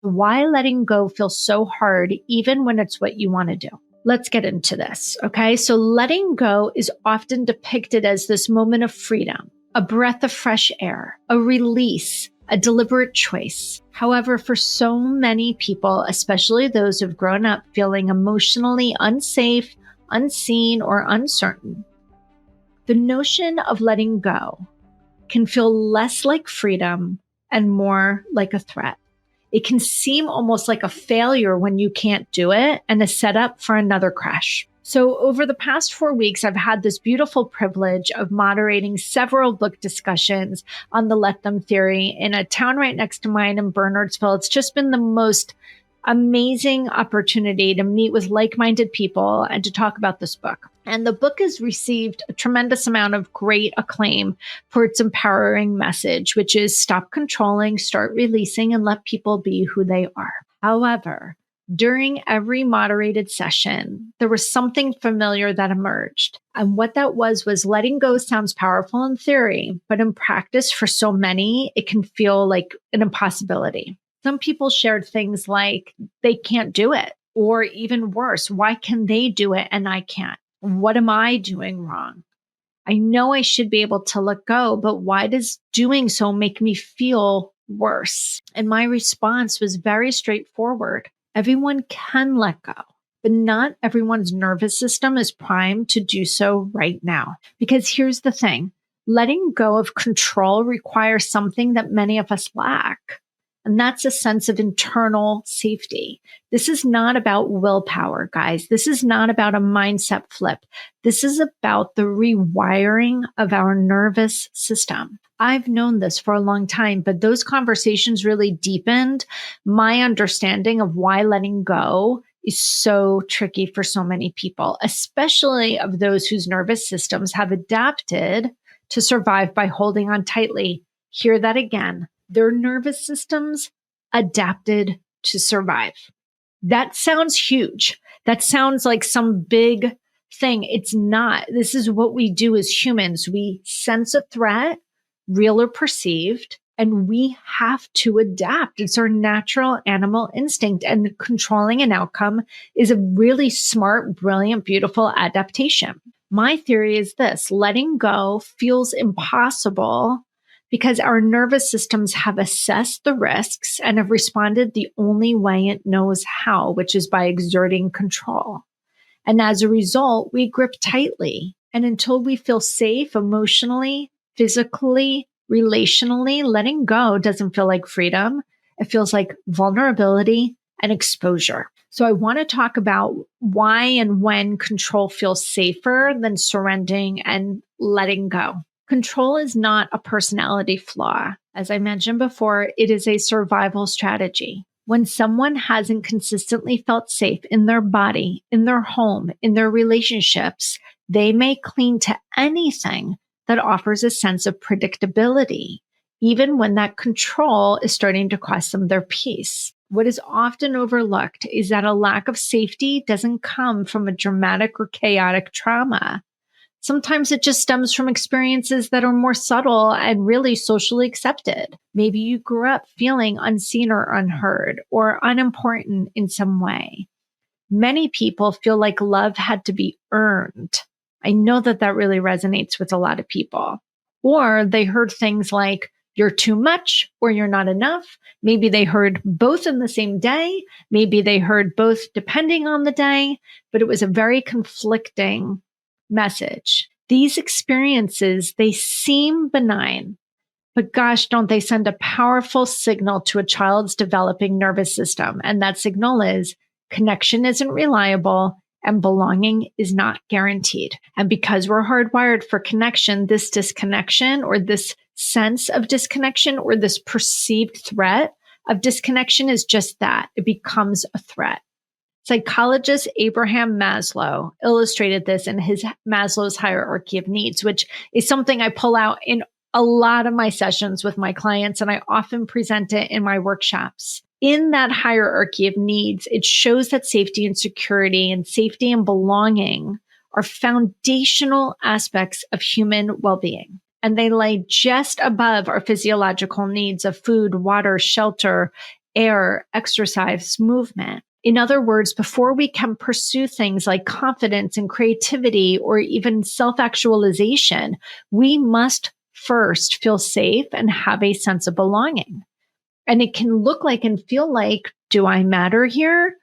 Why letting go feels so hard, even when it's what you want to do. Let's get into this, okay? So letting go is often depicted as this moment of freedom, a breath of fresh air, a release, a deliberate choice. However, for so many people, especially those who've grown up feeling emotionally unsafe, unseen, or uncertain, the notion of letting go can feel less like freedom and more like a threat. It can seem almost like a failure when you can't do it and a setup for another crash. So over the past 4 weeks, I've had this beautiful privilege of moderating several book discussions on the Let Them theory in a town right next to mine in Bernardsville. It's just been the most amazing opportunity to meet with like-minded people and to talk about this book. And the book has received a tremendous amount of great acclaim for its empowering message, which is stop controlling, start releasing, and let people be who they are. However, during every moderated session, there was something familiar that emerged. And what that was letting go sounds powerful in theory, but in practice for so many, it can feel like an impossibility. Some people shared things like they can't do it, or even worse, why can they do it and I can't? What am I doing wrong? I know I should be able to let go, but why does doing so make me feel worse? And my response was very straightforward. Everyone can let go, but not everyone's nervous system is primed to do so right now. Because here's the thing, letting go of control requires something that many of us lack. And that's a sense of internal safety. This is not about willpower, guys. This is not about a mindset flip. This is about the rewiring of our nervous system. I've known this for a long time, but those conversations really deepened my understanding of why letting go is so tricky for so many people, especially of those whose nervous systems have adapted to survive by holding on tightly. Hear that again. Their nervous systems adapted to survive. That sounds huge. That sounds like some big thing. It's not. This is what we do as humans. We sense a threat, real or perceived, and we have to adapt. It's our natural animal instinct, and controlling an outcome is a really smart, brilliant, beautiful adaptation. My theory is this: letting go feels impossible because our nervous systems have assessed the risks and have responded the only way it knows how, which is by exerting control. And as a result, we grip tightly. And until we feel safe emotionally, physically, relationally, letting go doesn't feel like freedom. It feels like vulnerability and exposure. So I want to talk about why and when control feels safer than surrendering and letting go. Control is not a personality flaw. As I mentioned before, it is a survival strategy. When someone hasn't consistently felt safe in their body, in their home, in their relationships, they may cling to anything that offers a sense of predictability, even when that control is starting to cost them their peace. What is often overlooked is that a lack of safety doesn't come from a dramatic or chaotic trauma. Sometimes it just stems from experiences that are more subtle and really socially accepted. Maybe you grew up feeling unseen or unheard or unimportant in some way. Many people feel like love had to be earned. I know that that really resonates with a lot of people. Or they heard things like, you're too much or you're not enough. Maybe they heard both in the same day. Maybe they heard both depending on the day, but it was a very conflicting message. These experiences, they seem benign, but gosh, don't they send a powerful signal to a child's developing nervous system? And that signal is connection isn't reliable and belonging is not guaranteed. And because we're hardwired for connection, this disconnection or this sense of disconnection or this perceived threat of disconnection is just that. It becomes a threat. Psychologist Abraham Maslow illustrated this in his Maslow's hierarchy of needs, which is something I pull out in a lot of my sessions with my clients, and I often present it in my workshops. In that hierarchy of needs, it shows that safety and security and safety and belonging are foundational aspects of human well-being. And they lay just above our physiological needs of food, water, shelter, air, exercise, movement. In other words, before we can pursue things like confidence and creativity or even self-actualization, we must first feel safe and have a sense of belonging. And it can look like and feel like, do I matter here?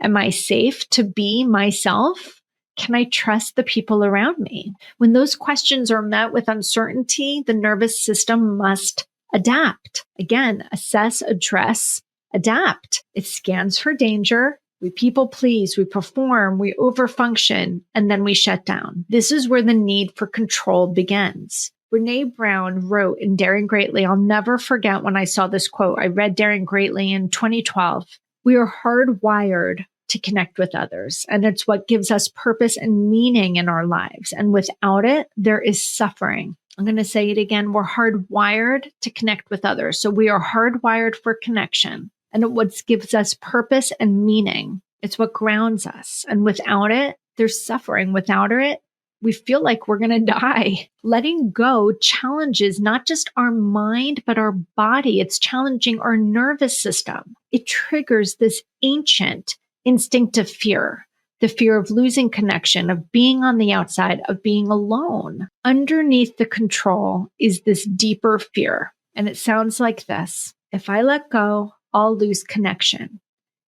Am I safe to be myself? Can I trust the people around me? When those questions are met with uncertainty, the nervous system must adapt. Again, assess, address, adapt. It scans for danger. We people please, we perform, we overfunction, and then we shut down. This is where the need for control begins. Brene Brown wrote in Daring Greatly, I'll never forget when I saw this quote. I read Daring Greatly in 2012. We are hardwired to connect with others, and it's what gives us purpose and meaning in our lives. And without it, there is suffering. I'm going to say it again. We're hardwired to connect with others. So we are hardwired for connection. And what gives us purpose and meaning. It's what grounds us. And without it, there's suffering. Without it, we feel like we're going to die. Letting go challenges not just our mind, but our body. It's challenging our nervous system. It triggers this ancient instinctive fear, the fear of losing connection, of being on the outside, of being alone. Underneath the control is this deeper fear. And it sounds like this. If I let go, I'll lose connection.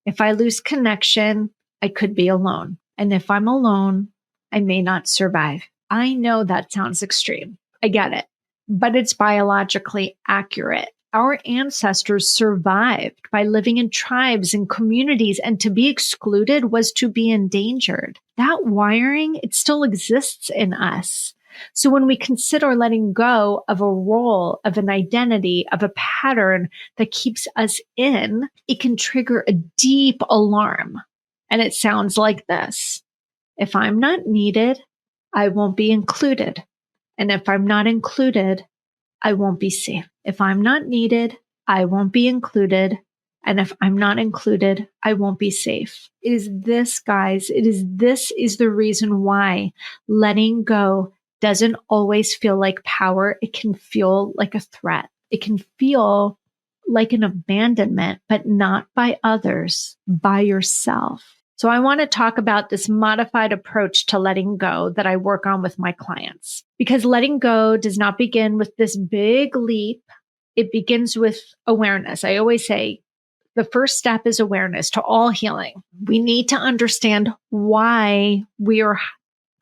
If I lose connection, I could be alone. And if I'm alone, I may not survive. I know that sounds extreme. I get it, but it's biologically accurate. Our ancestors survived by living in tribes and communities, and to be excluded was to be endangered. That wiring, it still exists in us. So when we consider letting go of a role, of an identity, of a pattern that keeps us in, it can trigger a deep alarm. And it sounds like this. If I'm not needed, I won't be included. And if I'm not included, I won't be safe. If I'm not needed, I won't be included. And if I'm not included, I won't be safe. It is this, guys. This is the reason why letting go doesn't always feel like power. It can feel like a threat. It can feel like an abandonment, but not by others, by yourself. So I want to talk about this modified approach to letting go that I work on with my clients, because letting go does not begin with this big leap. It begins with awareness. I always say the first step is awareness to all healing. We need to understand why we are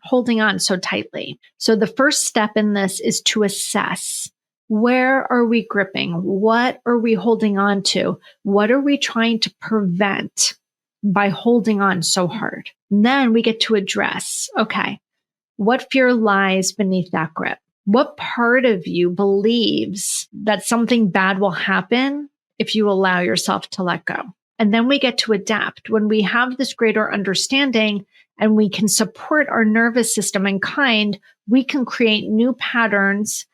holding on so tightly. So the first step in this is to assess. Where are we gripping? What are we holding on to? What are we trying to prevent by holding on so hard? And then we get to address, okay, what fear lies beneath that grip? What part of you believes that something bad will happen if you allow yourself to let go? And then we get to adapt. When we have this greater understanding and we can support our nervous system in kind, we can create new patterns,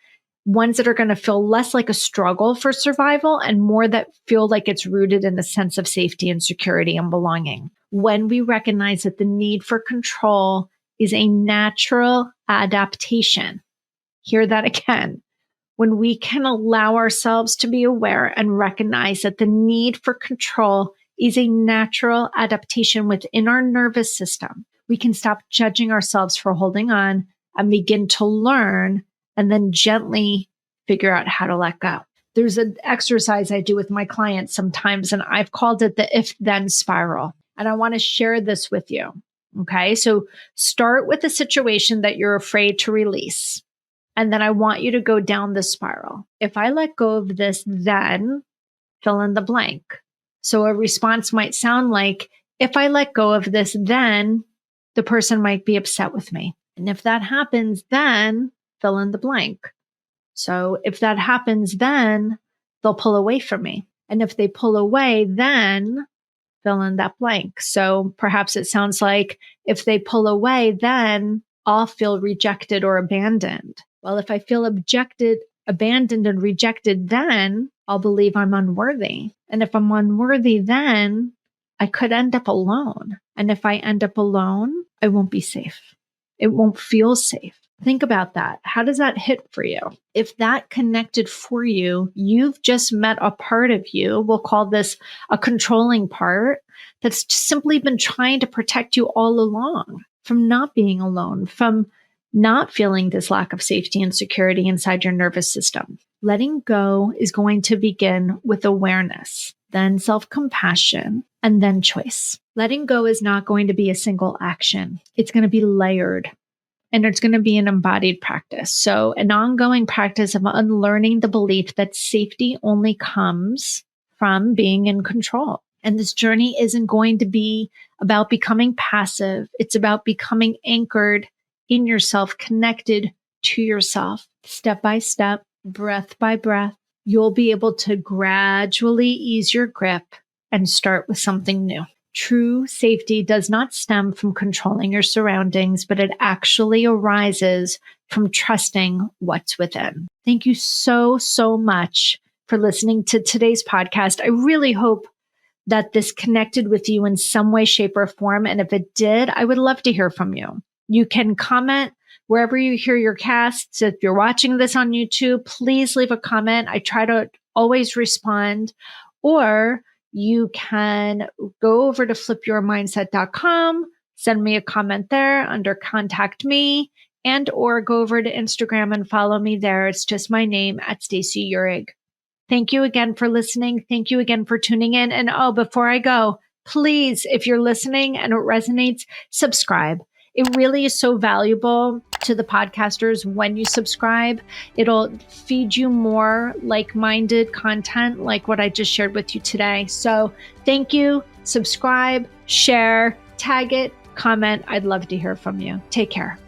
ones that are going to feel less like a struggle for survival and more that feel like it's rooted in a sense of safety and security and belonging. When we recognize that the need for control is a natural adaptation. Hear that again. When we can allow ourselves to be aware and recognize that the need for control is a natural adaptation within our nervous system, we can stop judging ourselves for holding on and begin to learn and then gently figure out how to let go. There's an exercise I do with my clients sometimes, and I've called it the if-then spiral. And I want to share this with you. Okay, so start with a situation that you're afraid to release. And then I want you to go down the spiral. If I let go of this, then fill in the blank. So a response might sound like, if I let go of this, then the person might be upset with me. And if that happens, then fill in the blank. So if that happens, then they'll pull away from me. And if they pull away, then fill in that blank. So perhaps it sounds like, if they pull away, then I'll feel rejected or abandoned. Well, if I feel abandoned and rejected, then I'll believe I'm unworthy. And if I'm unworthy, then I could end up alone. And if I end up alone, I won't be safe. It won't feel safe. Think about that. How does that hit for you? If that connected for you, you've just met a part of you. We'll call this a controlling part that's simply been trying to protect you all along from not being alone, from not feeling this lack of safety and security inside your nervous system. Letting go is going to begin with awareness, then self-compassion, and then choice. Letting go is not going to be a single action. It's going to be layered. And it's going to be an embodied practice. So an ongoing practice of unlearning the belief that safety only comes from being in control. And this journey isn't going to be about becoming passive. It's about becoming anchored in yourself, connected to yourself, step by step, breath by breath. You'll be able to gradually ease your grip and start with something new. True safety does not stem from controlling your surroundings, but it actually arises from trusting what's within. Thank you so, so much for listening to today's podcast. I really hope that this connected with you in some way, shape, or form. And if it did, I would love to hear from you. You can comment wherever you hear your casts. If you're watching this on YouTube, please leave a comment. I try to always respond. Or you can go over to flipyourmindset.com, send me a comment there under contact me, and or go over to Instagram and follow me there. It's just my name at Stacey Uhrig. Thank you again for listening. Thank you again for tuning in. And before I go, please, if you're listening and it resonates, subscribe. It really is so valuable to the podcasters when you subscribe. It'll feed you more like-minded content like what I just shared with you today. So thank you. Subscribe, share, tag it, comment. I'd love to hear from you. Take care.